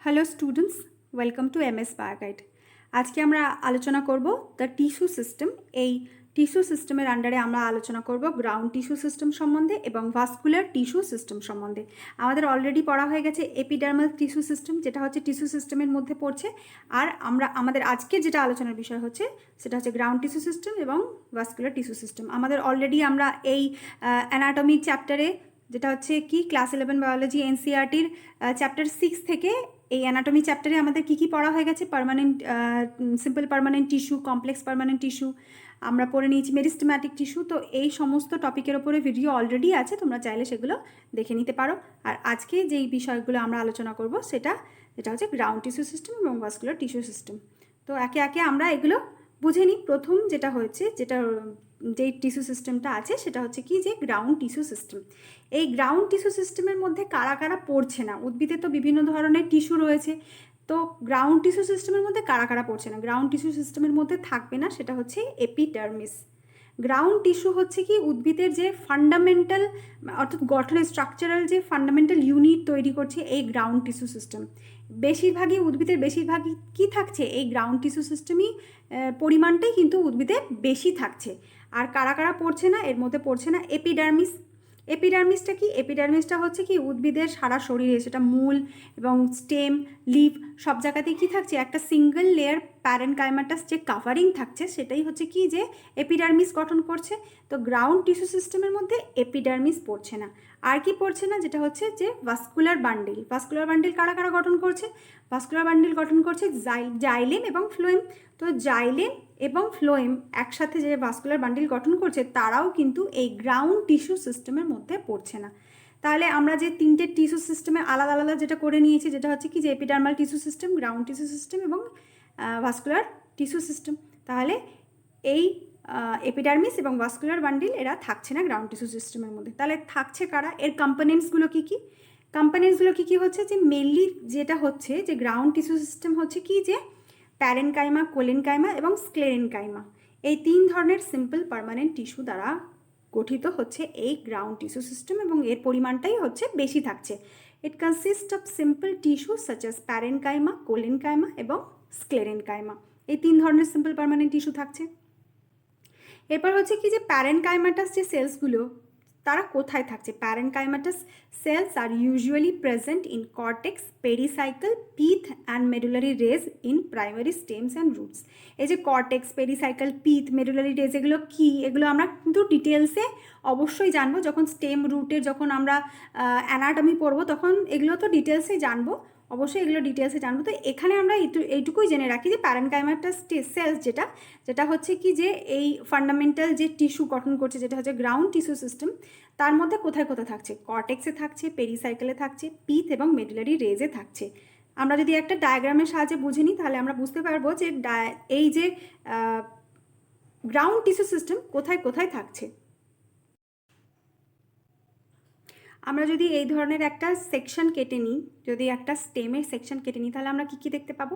Hello students, welcome to MS Bioguide. আজকে আমরা আলোচনা করব দ্য টিস্যু সিস্টেম। এই টিস্যু সিস্টেমের আন্ডারে আমরা আলোচনা করব গ্রাউন্ড টিস্যু সিস্টেম সম্বন্ধে এবং ভাস্কুলার টিস্যু সিস্টেম সম্বন্ধে। আমাদের অলরেডি পড়া হয়ে গেছে এপিডার্মাল টিস্যু সিস্টেম, যেটা হচ্ছে টিস্যু সিস্টেমের মধ্যে পড়ছে। আর আমাদের আজকে যেটা আলোচনার বিষয় হচ্ছে সেটা হচ্ছে গ্রাউন্ড টিস্যু সিস্টেম এবং ভাস্কুলার টিস্যু সিস্টেম। আমাদের অলরেডি আমরা এই অ্যানাটমি চ্যাপ্টারে, যেটা হচ্ছে কি ক্লাস 11 বায়োলজি এনসিইআরটির চ্যাপ্টার 6 থেকে এই অ্যানাটমি চ্যাপ্টারে আমাদের কি পড়া হয়ে গেছে, permanent simple permanent tissue, complex permanent tissue, আমরা পড়ে নিয়েছি মেরিস্টেম্যাটিক টিস্যু। তো এই সমস্ত টপিকের ওপরে ভিডিও অলরেডি আছে, তোমরা চাইলে সেগুলো দেখে নিতে পারো। আর আজকে যেই বিষয়গুলো আমরা আলোচনা করব যেটা হচ্ছে গ্রাউন্ড টিস্যু সিস্টেম এবং ভাস্কুলার টিস্যু সিস্টেম। তো একে একে আমরা এগুলো বুঝে নিই। প্রথম যেই টিস্যু সিস্টেমটা আছে সেটা হচ্ছে কি, যে গ্রাউন্ড টিস্যু সিস্টেম। এই গ্রাউন্ড টিস্যু সিস্টেমের মধ্যে কারা কারা পড়ছে না? উদ্ভিদে তো বিভিন্ন ধরনের টিস্যু রয়েছে, তো গ্রাউন্ড টিস্যু সিস্টেমের মধ্যে কারা কারা পড়ছে না? গ্রাউন্ড টিস্যু সিস্টেমের মধ্যে থাকবে না, সেটা হচ্ছে এপিডার্মিস। গ্রাউন্ড টিস্যু হচ্ছে কি উদ্ভিদের যে ফান্ডামেন্টাল, অর্থাৎ গঠনের স্ট্রাকচারাল যে ফান্ডামেন্টাল ইউনিট তৈরি করছে এই গ্রাউন্ড টিস্যু সিস্টেম। উদ্ভিদের বেশিরভাগই কি থাকছে, এই গ্রাউন্ড টিস্যু সিস্টেমই পরিমাণটাই কিন্তু উদ্ভিদে বেশি থাকছে। আর কারা কারা পড়ছে না? এর মধ্যে পড়ছে না এপিডার্মিস। এপিডার্মিসটা কি? এপিডার্মিসটা হচ্ছে কি উদ্ভিদের সারা শরীরে, সেটা মূল এবং স্টেম, লিফ সব জায়গাতেই কি থাকছে, একটা সিঙ্গেল লেয়ার প্যারেনকাইমাটাস যে কাভারিং থাকছে সেটাই হচ্ছে কি যে এপিডার্মিস গঠন করছে। তো গ্রাউন্ড টিস্যু সিস্টেমের মধ্যে এপিডার্মিস পড়ছে না। আর কি পড়ছে না? যেটা হচ্ছে যে ভাস্কুলার বান্ডিল। ভাস্কুলার বান্ডিল কারা কারা গঠন করছে? ভাস্কুলার বান্ডিল গঠন করছে জাইলেম এবং ফ্লোয়েম। তো জাইলেম এবং ফ্লোয়েম একসাথে যে ভাস্কুলার বান্ডিল গঠন করছে তারাও কিন্তু এই গ্রাউন্ড টিস্যু সিস্টেমের মধ্যে পড়ছে না। তাহলে আমরা যে তিনটে টিস্যু সিস্টেমে আলাদা আলাদা যেটা করে নিয়েছি, যেটা হচ্ছে কি যে epidermal tissue system, ground tissue system এবং ভাস্কুলার টিস্যু সিস্টেম। তাহলে এই এপিডার্মিস এবং ভাস্কুলার বান্ডিল এরা থাকছে না গ্রাউন্ড টিস্যু সিস্টেমের মধ্যে। তাহলে থাকছে কারা? এর কম্পোনেন্টসগুলো কী কী? কম্পোনেন্টসগুলো কী কী হচ্ছে, যে মেনলি যেটা হচ্ছে যে গ্রাউন্ড টিস্যু সিস্টেম হচ্ছে কি যে প্যারেনকাইমা, কোলেনকাইমা এবং স্ক্লেরেনকাইমা, এই তিন ধরনের সিম্পল পার্মানেন্ট টিস্যু দ্বারা গঠিত হচ্ছে এই গ্রাউন্ড টিস্যু সিস্টেম এবং এর পরিমাণটাই হচ্ছে বেশি থাকছে। ইট consist of simple tissue such as parenchyma, collenchyma এবং স্ক্লেরেনকাইমা, এই তিন ধরনের সিম্পল পার্মানেন্ট টিস্যু থাকছে। এরপর হচ্ছে কি যে প্যারেনকাইমাটাস যে সেলসগুলো তারা কোথায় থাকছে? Parenchymatous cells are usually present in cortex, pericycle, pith and medullary rays in primary stems and roots. এই যে cortex, pericycle, pith, medullary rays, এগুলো কি? এগুলো আমরা কিন্তু ডিটেলসে অবশ্যই জানবো যখন স্টেম রুটের যখন আমরা অ্যানাটমি পড়বো, তখন এগুলো তো ডিটেলসে জানবো, অবশ্যই এগুলো ডিটেলসে জানবো। তো এখানে আমরা এইটুকুই জেনে রাখি যে প্যারেনকাইমাটাস সেলস যেটা হচ্ছে কি যে এই ফান্ডামেন্টাল যে টিস্যু গঠন করছে, যেটা হচ্ছে গ্রাউন্ড টিস্যু সিস্টেম, তার মধ্যে কোথায় কোথায় থাকছে? কর্টেক্সে থাকছে, পেরিসাইকেলে থাকছে, পিথ এবং মেডুলারি রেজে থাকছে। আমরা যদি একটা ডায়াগ্রামের সাহায্যে বুঝে নিই তাহলে আমরা বুঝতে পারবো যে এই যে গ্রাউন্ড টিস্যু সিস্টেম কোথায় কোথায় থাকছে। আমরা যদি এই ধরনের একটা সেকশন কেটে নিই, যদি একটা স্টেমের সেকশন কেটে নিই, তাহলে আমরা কি দেখতে পাবো?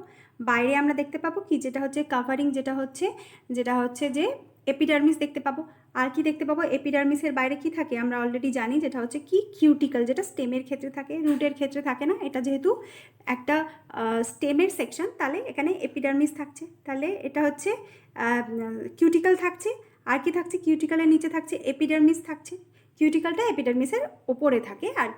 বাইরে আমরা দেখতে পাবো কি, যেটা হচ্ছে কাভারিং, যেটা হচ্ছে যে এপিডার্মিস দেখতে পাবো। আর কি দেখতে পাবো? এপিডার্মিসের বাইরে কি থাকে আমরা অলরেডি জানি, যেটা হচ্ছে কি কিউটিকল, যেটা স্টেমের ক্ষেত্রে থাকে, রুটের ক্ষেত্রে থাকে না। এটা যেহেতু একটা স্টেমের সেকশন, তাহলে এখানে এপিডার্মিস থাকছে, তাহলে এটা হচ্ছে কিউটিকল থাকছে। আর কি থাকছে? কিউটিকলের নিচে থাকছে এপিডার্মিস থাকছে। কিউটিকলটা এপিডার্মিসের ওপরে থাকে আর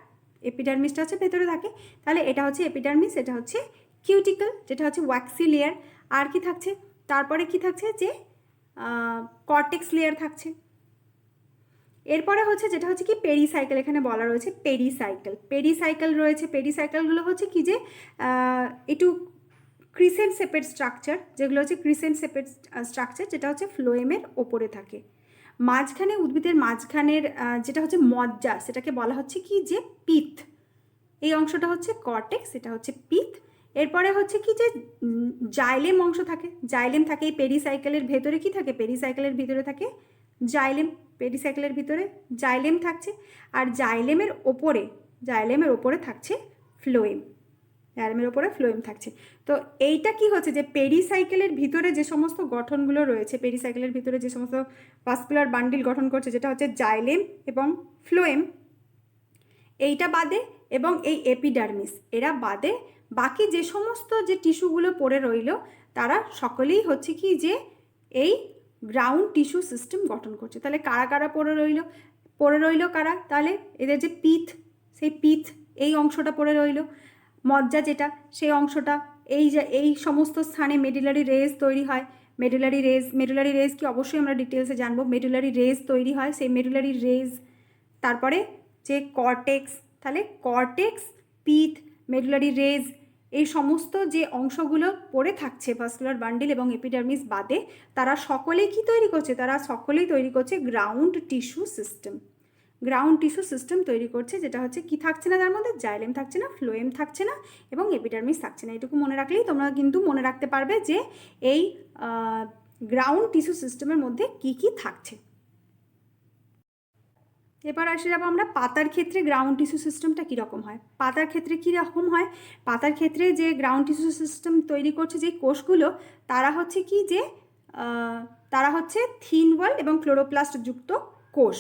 এপিডার্মিসটা হচ্ছে ভেতরে থাকে। তাহলে এটা হচ্ছে এপিডার্মিস, এটা হচ্ছে কিউটিকল, যেটা হচ্ছে ওয়্যাক্সি লেয়ার। আর কি থাকছে? তারপরে কি থাকছে? যে কর্টেক্স লেয়ার থাকছে। এরপরে হচ্ছে যেটা হচ্ছে কি পেরিসাইকেল, এখানে বলা রয়েছে পেরিসাইকেল রয়েছে। পেরিসাইকেলগুলো হচ্ছে কি যে একটু ক্রিসেন্ট শেপের স্ট্রাকচার, যেগুলো হচ্ছে ক্রিসেন্ট শেপের স্ট্রাকচার, যেটা হচ্ছে ফ্লোয়েমের ওপরে থাকে। মাঝখানে, উদ্ভিদের মাঝখানের যেটা হচ্ছে মজ্জা, সেটাকে বলা হচ্ছে কি যে পিথ। এই অংশটা হচ্ছে কর্টেক্স, এটা হচ্ছে পিথ। এরপরে হচ্ছে কি যে জাইলেম অংশ থাকে, জাইলেম থাকে এই পেরিসাইকেলের ভেতরে। কি থাকে? পেরিসাইকেলের ভিতরে থাকে জাইলেম, পেরিসাইকেলের ভিতরে জাইলেম থাকছে। আর জাইলেমের ওপরে থাকছে ফ্লোয়েম, জাইলেমের ওপরে ফ্লোয়েম থাকছে। তো এইটা কি হচ্ছে যে পেরিসাইকেলের ভিতরে যে সমস্ত গঠনগুলো রয়েছে, পেরিসাইকেলের ভিতরে যে সমস্ত ভাস্কুলার বান্ডিল গঠন করছে, যেটা হচ্ছে জাইলেম এবং ফ্লোয়েম, এইটা বাদে এবং এই এপিডার্মিস, এরা বাদে বাকি যে সমস্ত যে টিস্যুগুলো পড়ে রইল তারা সকলেই হচ্ছে কি যে এই গ্রাউন্ড টিস্যু সিস্টেম গঠন করছে। তাহলে কারা কারা পড়ে রইল কারা? তাহলে এদের যে পিথ, সেই পিথ এই অংশটা পড়ে রইল, মজ্জা যেটা সেই অংশটা, এই সমস্ত স্থানে মেডুলারি রেজ তৈরি হয়। মেডুলারি রেজ কি অবশ্যই আমরা ডিটেলসে জানবো। মেডুলারি রেজ তৈরি হয়, সেই মেডুলারি রেজ, তারপরে যে কর্টেক্স, তাহলে কর্টেক্স, পিথ, মেডুলারি রেজ, এই সমস্ত যে অংশগুলো পড়ে থাকছে ভাস্কুলার বান্ডিল এবং এপিডার্মিস বাদে, তারা সকলেই কি তৈরি করছে? তারা সকলেই তৈরি করছে ground tissue system. Ground tissue system তৈরি করছে, যেটা হচ্ছে কি থাকছে না তার মধ্যে? জাইলেম থাকছে না, ফ্লোয়েম থাকছে না এবং এপিডার্মিস থাকছে না। এটুকু মনে রাখলেই তোমরা কিন্তু মনে রাখতে পারবে যে এই গ্রাউন্ড টিস্যু সিস্টেমের মধ্যে কি কি থাকছে। এবার আসে যাবো আমরা পাতার ক্ষেত্রে গ্রাউন্ড টিস্যু সিস্টেমটা কীরকম হয়। পাতার ক্ষেত্রে কীরকম হয়? পাতার ক্ষেত্রে যে গ্রাউন্ড টিস্যু সিস্টেম তৈরি করছে যে কোষগুলো, তারা হচ্ছে কি যে তারা হচ্ছে থিন ওয়াল এবং ক্লোরোপ্লাস্ট যুক্ত কোষ।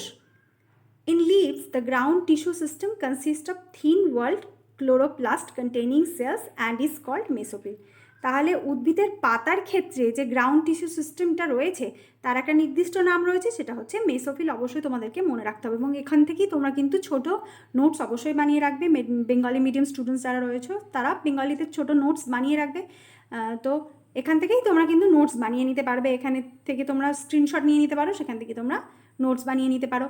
In leaves, the ground tissue system consists of thin-walled chloroplast containing cells and is called mesophyll. তাহলে উদ্ভিদের পাতার ক্ষেত্রে যে গ্রাউন্ড টিস্যু সিস্টেমটা রয়েছে তার একটা নির্দিষ্ট নাম রয়েছে, সেটা হচ্ছে মেসোফিল। অবশ্যই তোমাদেরকে মনে রাখতে হবে এবং এখান থেকেই তোমরা কিন্তু ছোট নোটস অবশ্যই বানিয়ে রাখবে। বেঙ্গলি মিডিয়াম স্টুডেন্টস যারা রয়েছে তারা বেঙ্গলিতে ছোট নোটস বানিয়ে রাখবে। তো এখান থেকেই তোমরা কিন্তু নোটস বানিয়ে নিতে পারবে। এখানে থেকে তোমরা স্ক্রিনশট নিয়ে নিতে পারো, সেখান থেকে তোমরা নোটস বানিয়ে নিতে পারো।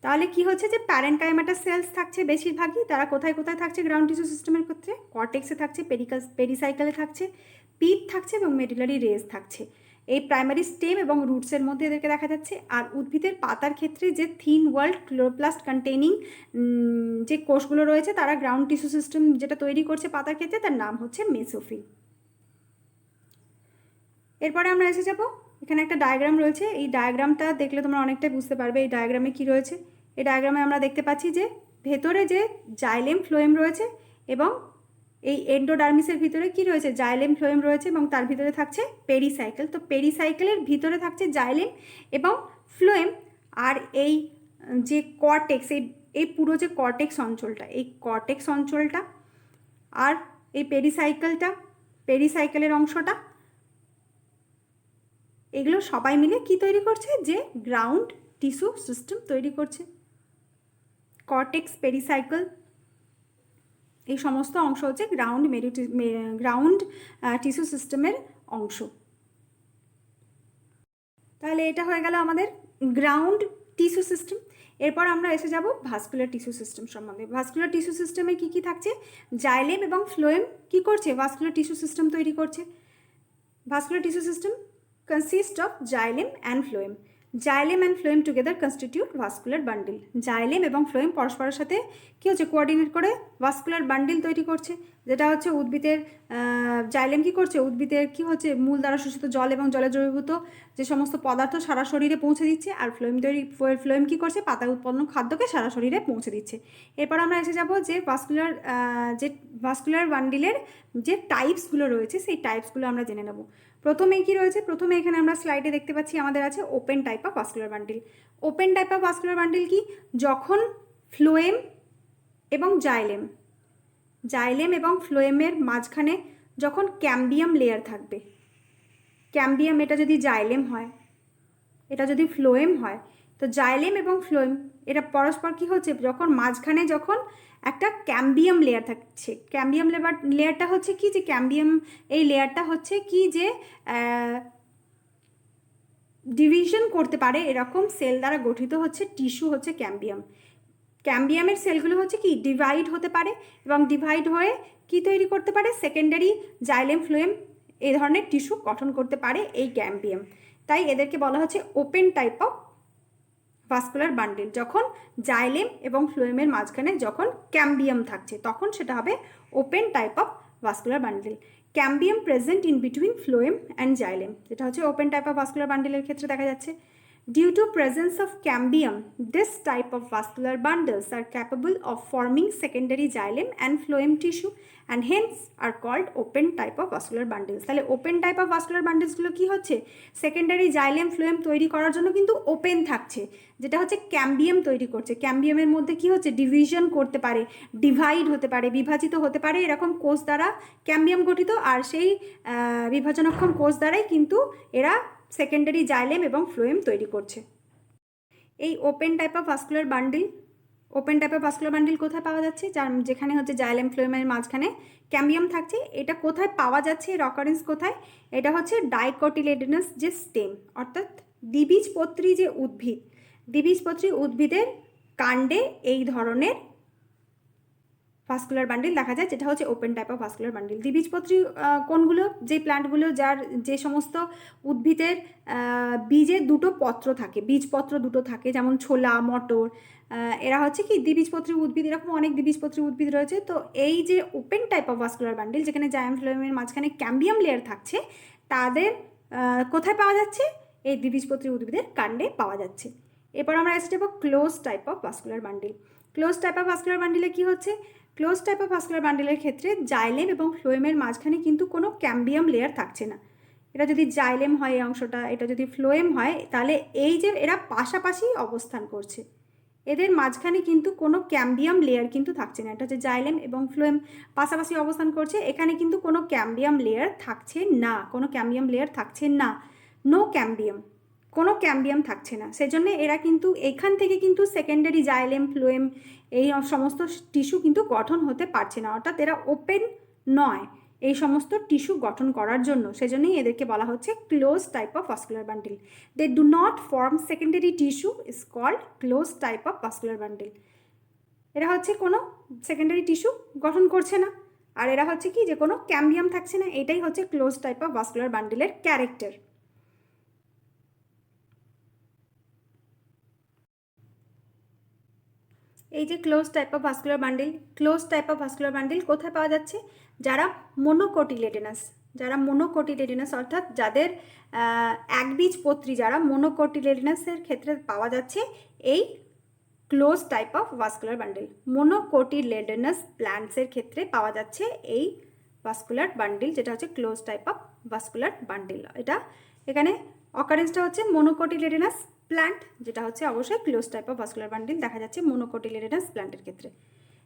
তাহলে কি হচ্ছে যে প্যারেনকাইমাটা সেলস থাকছে বেশিরভাগই। তারা কোথায় কোথায় থাকছে গ্রাউন্ড টিস্যু সিস্টেমের ক্ষেত্রে? কর্টেক্সে থাকছে, পেরিসাইকেলে থাকছে, পিথ থাকছে এবং মেডুলারি রেজ থাকছে। এই প্রাইমারি স্টেম এবং রুটসের মধ্যে এদেরকে দেখা যাচ্ছে। আর উদ্ভিদের পাতার ক্ষেত্রে যে থিন ওয়াল্ড ক্লোরোপ্লাস্ট কন্টেইনিং যে কোষগুলো রয়েছে তারা গ্রাউন্ড টিস্যু সিস্টেম যেটা তৈরি করছে পাতার ক্ষেত্রে, তার নাম হচ্ছে মেসোফিল। এরপরে আমরা এসে যাব, এখানে একটা ডায়াগ্রাম রয়েছে। এই ডায়াগ্রামটা দেখলে তোমরা অনেকটাই বুঝতে পারবে এই ডায়াগ্রামে কি রয়েছে। এই ডায়াগ্রামে আমরা দেখতে পাচ্ছি যে ভেতরে যে জাইলেম ফ্লোয়েম রয়েছে এবং এই এন্ডোডার্মিসের ভিতরে কি রয়েছে? জাইলেম ফ্লোয়েম রয়েছে এবং তার ভিতরে থাকছে পেরিসাইকেল। তো পেরিসাইকেলের ভিতরে থাকছে জাইলেম এবং ফ্লোয়েম। আর এই যে কর্টেক্স, এই পুরো যে কর্টেক্স অঞ্চলটা, এই কর্টেক্স অঞ্চলটা আর এই পেরিসাইকেলের অংশটা, এগুলো সবাই মিলে কি তৈরি করছে? যে গ্রাউন্ড টিস্যু সিস্টেম তৈরি করছে। কর্টেক্স, পেরিসাইকেল, এই সমস্ত অংশ হচ্ছে গ্রাউন্ড টিস্যু সিস্টেমের অংশ। তাহলে এটা হয়ে গেল আমাদের গ্রাউন্ড টিস্যু সিস্টেম। এরপর আমরা এসে যাব ভাস্কুলার টিস্যু সিস্টেম সম্বন্ধে। ভাস্কুলার টিস্যু সিস্টেমে কি কি থাকছে? জাইলেম এবং ফ্লোয়েম কি করছে? ভাস্কুলার টিস্যু সিস্টেম তৈরি করছে। Vascular tissue system consists of xylem and phloem. Xylem and phloem together constitute vascular bundle. Xylem এবং phloem পরস্পরের সাথে কি হচ্ছে? কোঅর্ডিনেট করে ভাস্কুলার বান্ডিল তৈরি করছে, যেটা হচ্ছে উদ্ভিদের জাইলেম কি করছে? উদ্ভিদের কি হচ্ছে? মূল দ্বারা শোষিত জল এবং জলে দ্রবীভূত যে সমস্ত পদার্থ সারা শরীরে পৌঁছে দিচ্ছে। আর ফ্লোয়েম কি করছে? পাতা উৎপন্ন খাদ্যকে সারা শরীরে পৌঁছে দিচ্ছে। এরপর আমরা এসে যাব যে ভাস্কুলার বান্ডিলের যে টাইপসগুলো রয়েছে সেই টাইপসগুলো আমরা জেনে নেব। প্রথমে কি রয়েছে? প্রথমে এখানে আমরা স্লাইডে দেখতে পাচ্ছি আমাদের আছে open type of vascular bundle. Open type of vascular bundle কি? যখন ফ্লোয়েম এবং জাইলেম এবং ফ্লোয়েমের মাঝখানে যখন ক্যাম্বিয়াম লেয়ার থাকবে। ক্যাম্বিয়াম, এটা যদি জাইলেম হয়, এটা যদি ফ্লোয়েম হয়, তো জাইলেম এবং ফ্লোয়েম এটা পরস্পর কি হচ্ছে? যখন মাঝখানে যখন একটা ক্যাম্বিয়াম লেয়ার থাকছে। ক্যাম্বিয়াম লেয়ারটা হচ্ছে কি? যে ক্যাম্বিয়াম এই লেয়ারটা হচ্ছে কি যে ডিভিশন করতে পারে এরকম সেল দ্বারা গঠিত হচ্ছে টিস্যু হচ্ছে ক্যাম্বিয়াম। ক্যাম্বিয়ামের সেলগুলো হচ্ছে কি? ডিভাইড হতে পারে এবং ডিভাইড হয়ে কি তৈরি করতে পারে? সেকেন্ডারি জাইলেম ফ্লোয়েম এই ধরনের টিস্যু গঠন করতে পারে এই ক্যাম্বিয়াম। তাই এদেরকে বলা হচ্ছে open type of vascular bundle. যখন জাইলেম এবং ফ্লোয়েমের মাঝখানে যখন ক্যাম্বিয়াম থাকছে তখন সেটা হবে open type of vascular bundle. ক্যাম্বিয়াম present in between phloem and xylem, যেটা হচ্ছে ওপেন টাইপ অফ ভাস্কুলার বান্ডিলের ক্ষেত্রে দেখা যাচ্ছে। Due to presence of cambium, this type of vascular bundles are capable of forming secondary xylem and phloem tissue and hence are called open type of vascular bundles. তাহলে open type of vascular bundles গুলো কি হচ্ছে, secondary xylem phloem তৈরি করার জন্য কিন্তু open থাকছে, যেটা হচ্ছে ক্যাম্বিয়াম তৈরি করছে। ক্যাম্বিয়ামের মধ্যে কি হচ্ছে, ডিভিশন করতে পারে, ডিভাইড হতে পারে, বিভাজিত হতে পারে এরকম কোষ দ্বারা ক্যাম্বিয়াম গঠিত, আর সেই বিভাজনক্ষম কোষ দ্বারাই কিন্তু এরা সেকেন্ডারি জাইলেম এবং ফ্লোয়েম তৈরি করছে। এই open type of vascular bundle কোথায় পাওয়া যাচ্ছে, যেখানে হচ্ছে জাইলেম ফ্লোয়েমের মাঝখানে ক্যাম্বিয়াম থাকছে, এটা কোথায় পাওয়া যাচ্ছে, এর অকারেন্স কোথায়, এটা হচ্ছে ডাইকটিলেডোনাস যে স্টেম, অর্থাৎ দ্বিবীজপত্রী যে দ্বিবীজপত্রী উদ্ভিদের কাণ্ডে এই ধরনের ভাস্কুলার বান্ডিল দেখা যায়, যেটা হচ্ছে open type of vascular bundle. দ্বিবীজপত্রী কোনগুলো, যে প্ল্যান্টগুলো যে সমস্ত উদ্ভিদের বীজে দুটো পত্র থাকে, বীজপত্র দুটো থাকে, যেমন ছোলা, মটর, এরা হচ্ছে কি দ্বিবীজপত্রী উদ্ভিদ। এরকম অনেক দ্বিবীজপত্রী উদ্ভিদ রয়েছে। তো এই যে open type of vascular bundle, যেখানে জাইলেম ফ্লোয়েমের মাঝখানে ক্যাম্বিয়াম লেয়ার থাকছে, তাদের কোথায় পাওয়া যাচ্ছে, এই দ্বিবীজপত্রী উদ্ভিদের কাণ্ডে পাওয়া যাচ্ছে। এরপর আমরা এসে যাবো close type of vascular bundle. Close type of vascular বান্ডিলে কি হচ্ছে, ক্লোজ টাইপ অফ ভাস্কুলার বান্ডিলের ক্ষেত্রে জাইলেম এবং ফ্লোয়েমের মাঝখানে কিন্তু কোনো ক্যাম্বিয়াম লেয়ার থাকছে না। এটা যদি জাইলেম হয় এই অংশটা, এটা যদি ফ্লোয়েম হয়, তাহলে এই যে এরা পাশাপাশি অবস্থান করছে, এদের মাঝখানে কিন্তু কোনো ক্যাম্বিয়াম লেয়ার কিন্তু থাকছে না। এটা হচ্ছে জাইলেম এবং ফ্লোয়েম পাশাপাশি অবস্থান করছে, এখানে কিন্তু কোনো ক্যাম্বিয়াম লেয়ার থাকছে না, নো ক্যাম্বিয়াম, কোনো ক্যাম্বিয়াম থাকছে না। সেজন্য এরা কিন্তু এখান থেকে কিন্তু সেকেন্ডারি জাইলেম ফ্লোয়েম এই সমস্ত টিস্যু কিন্তু গঠন হতে পারছে না, অর্থাৎ এরা ওপেন নয় এই সমস্ত টিস্যু গঠন করার জন্য। সেজন্যই এদেরকে বলা হচ্ছে close type of vascular bundle. They do not form secondary tissue, is called close type of vascular bundle. এরা হচ্ছে কোনো সেকেন্ডারি টিস্যু গঠন করছে না, আর এরা হচ্ছে কি যে কোনো ক্যাম্বিয়াম থাকছে না। এটাই হচ্ছে ক্লোজ টাইপ অফ ভাস্কুলার বান্ডিলের ক্যারেক্টার। এই যে close type of vascular bundle কোথায় পাওয়া যাচ্ছে, যারা মোনোকটিলেডোনাস অর্থাৎ যাদের একবীজপত্রী, যারা মোনোকটিলেডোনাসের ক্ষেত্রে পাওয়া যাচ্ছে এই close type of vascular bundle. Monocotyledonous প্ল্যান্টসের ক্ষেত্রে পাওয়া যাচ্ছে এই ভাস্কুলার বান্ডিল, যেটা হচ্ছে close type of vascular bundle. এটা এখানে অকারেন্সটা হচ্ছে মোনোকটিলেডোনাস প্ল্যান্ট, যেটা হচ্ছে অবশ্যই close type of vascular bundle দেখা যাচ্ছে মোনোকটিলেডোনাস প্ল্যান্টের ক্ষেত্রে।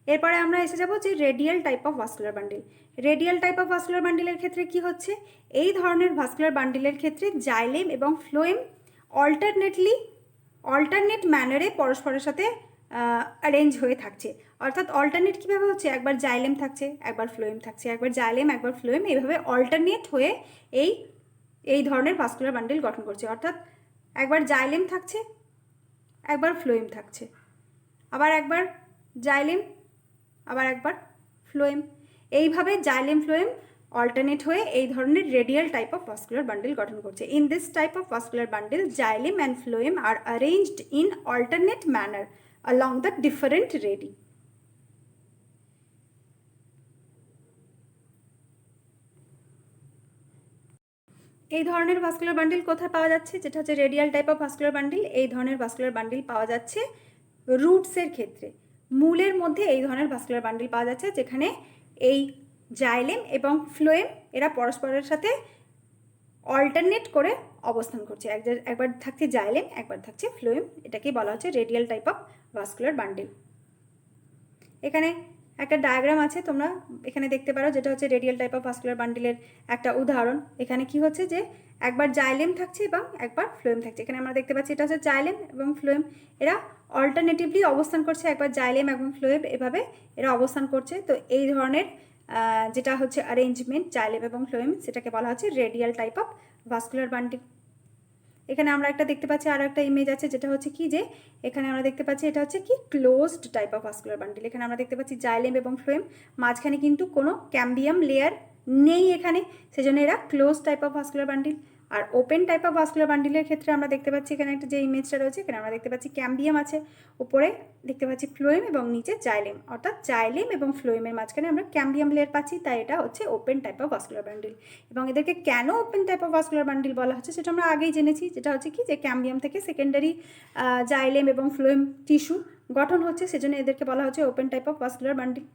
এরপরে আমরা এসে যাব যে radial type of vascular bundle. Radial type of vascular বান্ডিলের ক্ষেত্রে কি হচ্ছে, এই ধরনের ভাস্কুলার বান্ডিলের ক্ষেত্রে জাইলেম এবং ফ্লোয়েম অল্টারনেট ম্যানারে পরস্পরের সাথে অ্যারেঞ্জ হয়ে থাকছে। অর্থাৎ অল্টারনেট কীভাবে হচ্ছে, একবার জাইলেম থাকছে, একবার ফ্লোয়েম থাকছে, একবার জাইলেম একবার ফ্লোয়েম, এইভাবে অল্টারনেট হয়ে এই ধরনের ভাস্কুলার বান্ডিল গঠন করছে। অর্থাৎ একবার জাইলেম থাকছে, একবার ফ্লোয়েম থাকছে, আবার একবার জাইলেম, আবার একবার ফ্লোয়েম, এইভাবে জাইলেম ফ্লোয়েম অল্টারনেট হয়ে এই ধরনের radial type of vascular bundle গঠন করছে। In this type of vascular bundle xylem and phloem are arranged in alternate manner along the different radii. এই ধরনের ভাস্কুলার বান্ডিল কোথায় পাওয়া যাচ্ছে, যেটা হচ্ছে radial type of vascular bundle. এই ধরনের ভাস্কুলার বান্ডিল পাওয়া যাচ্ছে রুটসের ক্ষেত্রে, মূলের মধ্যে এই ধরনের ভাস্কুলার বান্ডিল পাওয়া যাচ্ছে, যেখানে এই জাইলেম এবং ফ্লোয়েম এরা পরস্পরের সাথে অল্টারনেট করে অবস্থান করছে, একবার থাকছে জাইলেম, একবার থাকছে ফ্লোয়েম। এটাকেই বলা হচ্ছে radial type of vascular bundle. এখানে একটা ডায়াগ্রাম আছে, তোমরা এখানে দেখতে পারো, যেটা হচ্ছে রেডিয়াল টাইপ অফ ভাস্কুলার বান্ডিলের একটা উদাহরণ। এখানে কি হচ্ছে যে একবার জাইলেম থাকছে এবং একবার ফ্লোয়েম থাকছে। এখানে আমরা দেখতে পাচ্ছি এটা হচ্ছে জাইলেম এবং ফ্লোয়েম, এরা অল্টারনেটিভলি অবস্থান করছে, একবার জাইলেম এবং ফ্লোয়েম এভাবে এরা অবস্থান করছে। তো এই ধরনের যেটা হচ্ছে অ্যারেঞ্জমেন্ট জাইলেম এবং ফ্লোয়েম, সেটাকে বলা হচ্ছে radial type of vascular bundle. এখানে আমরা একটা দেখতে পাচ্ছি, আরও একটা ইমেজ আছে, যেটা হচ্ছে কি যে এখানে আমরা দেখতে পাচ্ছি এটা হচ্ছে কি closed type of vascular bundle. এখানে আমরা দেখতে পাচ্ছি জাইলেম এবং ফ্লোয়েম, মাঝখানে কিন্তু কোনো ক্যাম্বিয়াম লেয়ার নেই এখানে, সেজন্য এরা close type of vascular bundle. আর ওপেন টাইপ অফ ভাস্কুলার বান্ডিলের ক্ষেত্রে আমরা দেখতে পাচ্ছি এখানে একটা যে ইমেজটা রয়েছে, এখানে আমরা দেখতে পাচ্ছি ক্যাম্বিয়াম আছে, উপরে দেখতে পাচ্ছি ফ্লোয়েম এবং নিচে জাইলেম, অর্থাৎ জাইলেম এবং ফ্লোয়েমের মাঝখানে আমরা ক্যাম্বিয়াম লেয়ার পাচ্ছি, তাই এটা হচ্ছে open type of vascular bundle. এবং এদেরকে কেন open type of vascular bundle বলা হচ্ছে সেটা আমরা আগেই জেনেছি, যেটা হচ্ছে কি যে ক্যাম্বিয়াম থেকে সেকেন্ডারি জাইলেম এবং ফ্লোয়েম টিস্যু গঠন হচ্ছে, সেজন্য এদেরকে বলা হচ্ছে open type of vascular bundle.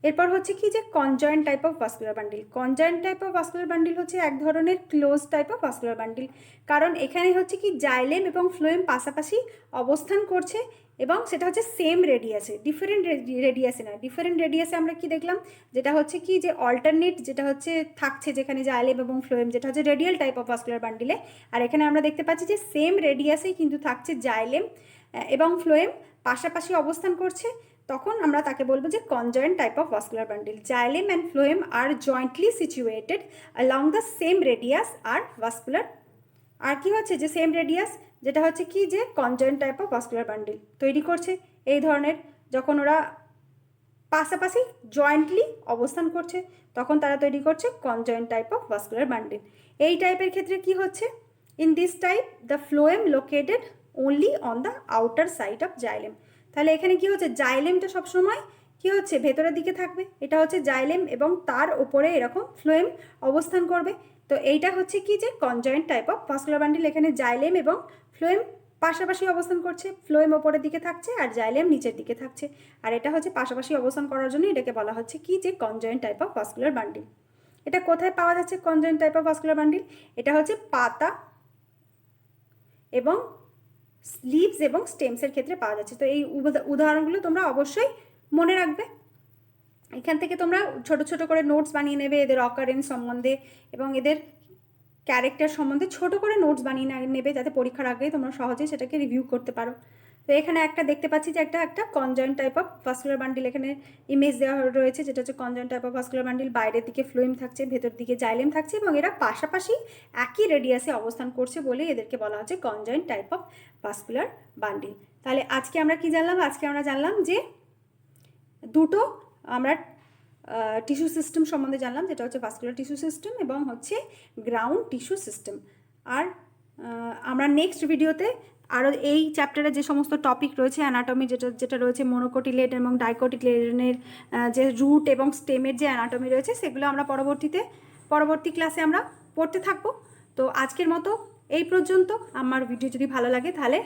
এরপর হচ্ছে কি যে conjoint type of vascular bundle. Conjoined type of vascular bundle হচ্ছে এক ধরনের close type of vascular bundle, কারণ এখানে হচ্ছে কি জাইলেম এবং ফ্লোয়েম পাশাপাশি অবস্থান করছে এবং সেটা হচ্ছে সেম রেডিয়াসে, ডিফারেন্ট রেডিয়াসে না। ডিফারেন্ট রেডিয়াসে আমরা কি দেখলাম, যেটা হচ্ছে কি যে অল্টারনেট যেটা হচ্ছে থাকছে যেখানে জাইলেম এবং ফ্লোয়েম, যেটা হচ্ছে রেডিয়াল টাইপ অফ ভাস্কুলার বান্ডিলে। আর এখানে আমরা দেখতে পাচ্ছি যে সেম রেডিয়াসেই কিন্তু থাকছে জাইলেম এবং ফ্লোয়েম পাশাপাশি অবস্থান করছে, তখন আমরা তাকে বলবো যে conjoint type of vascular bundle. Xylem and phloem are jointly situated along the same radius আর ভাস্কুলার, আর কি হচ্ছে যে সেম রেডিয়াস, যেটা হচ্ছে কি যে conjoint type of vascular bundle তৈরি করছে। এই ধরনের যখন ওরা পাশাপাশি জয়েন্টলি অবস্থান করছে তখন তারা তৈরি করছে conjoined type of vascular bundle. এই টাইপের ক্ষেত্রে কি হচ্ছে, in this type the phloem located only on the outer side of xylem. তাহলে এখানে কি হচ্ছে, জাইলেমটা সবসময় কি হচ্ছে ভেতরের দিকে থাকবে, এটা হচ্ছে জাইলেম এবং তার উপরে এরকম ফ্লোয়েম অবস্থান করবে। তো এইটা হচ্ছে কি যে conjoint type of vascular bundle. এখানে জাইলেম এবং ফ্লোয়েম পাশাপাশি অবস্থান করছে, ফ্লোয়েম ওপরের দিকে থাকছে আর জাইলেম নিচের দিকে থাকছে, আর এটা হচ্ছে পাশাপাশি অবস্থান করার জন্য এটাকে বলা হচ্ছে কি যে conjoint type of vascular bundle. এটা কোথায় পাওয়া যাচ্ছে conjoined type of vascular bundle? এটা হচ্ছে পাতা এবং লিভস এবং স্টেমসের ক্ষেত্রে পাওয়া যাচ্ছে। তো এই উদাহরণগুলো তোমরা অবশ্যই মনে রাখবে। এখান থেকে তোমরা ছোট ছোট করে নোটস বানিয়ে নেবে এদের অকারেন্স সম্বন্ধে এবং এদের ক্যারেক্টার সম্বন্ধে ছোট করে নোটস বানিয়ে নেবে, যাতে পরীক্ষার আগে তোমরা সহজেই সেটাকে রিভিউ করতে পারো। তো এখানে একটা দেখতে পাচ্ছি যে একটা conjoined type of vascular bundle এখানে ইমেজ দেওয়া রয়েছে, যেটা হচ্ছে conjoined type of vascular bundle. বাইরের দিকে ফ্লোয়েম থাকছে, ভেতর দিকে জাইলেম থাকছে এবং এরা পাশাপাশি একই রেডিয়াসে অবস্থান করছে বলে এদেরকে বলা হচ্ছে conjoined type of vascular bundle. তাহলে আজকে আমরা কি জানলাম? আজকে আমরা জানলাম যে দুটো আমরা টিস্যু সিস্টেম সম্বন্ধে জানলাম, যেটা হচ্ছে ভাস্কুলার টিস্যু সিস্টেম এবং হচ্ছে গ্রাউন্ড টিস্যু সিস্টেম। আর আমরা নেক্সট ভিডিওতে আরও এই চ্যাপ্টারে যে সমস্ত টপিক রয়েছে অ্যানাটমি, যেটা রয়েছে মনোকটিলেড এবং ডাইকটিলেডের যে রুট এবং স্টেমের যে অ্যানাটমি রয়েছে, সেগুলো আমরা পরবর্তী ক্লাসে আমরা পড়তে থাকবো। তো আজকের মতো এই পর্যন্ত। আমার ভিডিও যদি ভালো লাগে তাহলে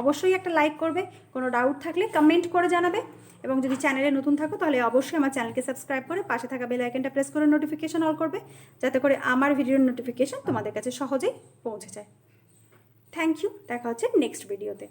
অবশ্যই একটা লাইক করবে, কোনো ডাউট থাকলে কমেন্ট করে জানাবে, এবং যদি চ্যানেলে নতুন থাকো তাহলে অবশ্যই আমার চ্যানেলকে সাবস্ক্রাইব করে পাশে থাকা বেল আইকনটা প্রেস করে নোটিফিকেশন অল করবে, যাতে করে আমার ভিডিওর নোটিফিকেশন তোমাদের কাছে সহজেই পৌঁছে যায়। থ্যাংক ইউ, দেখা হচ্ছে নেক্সট ভিডিওতে।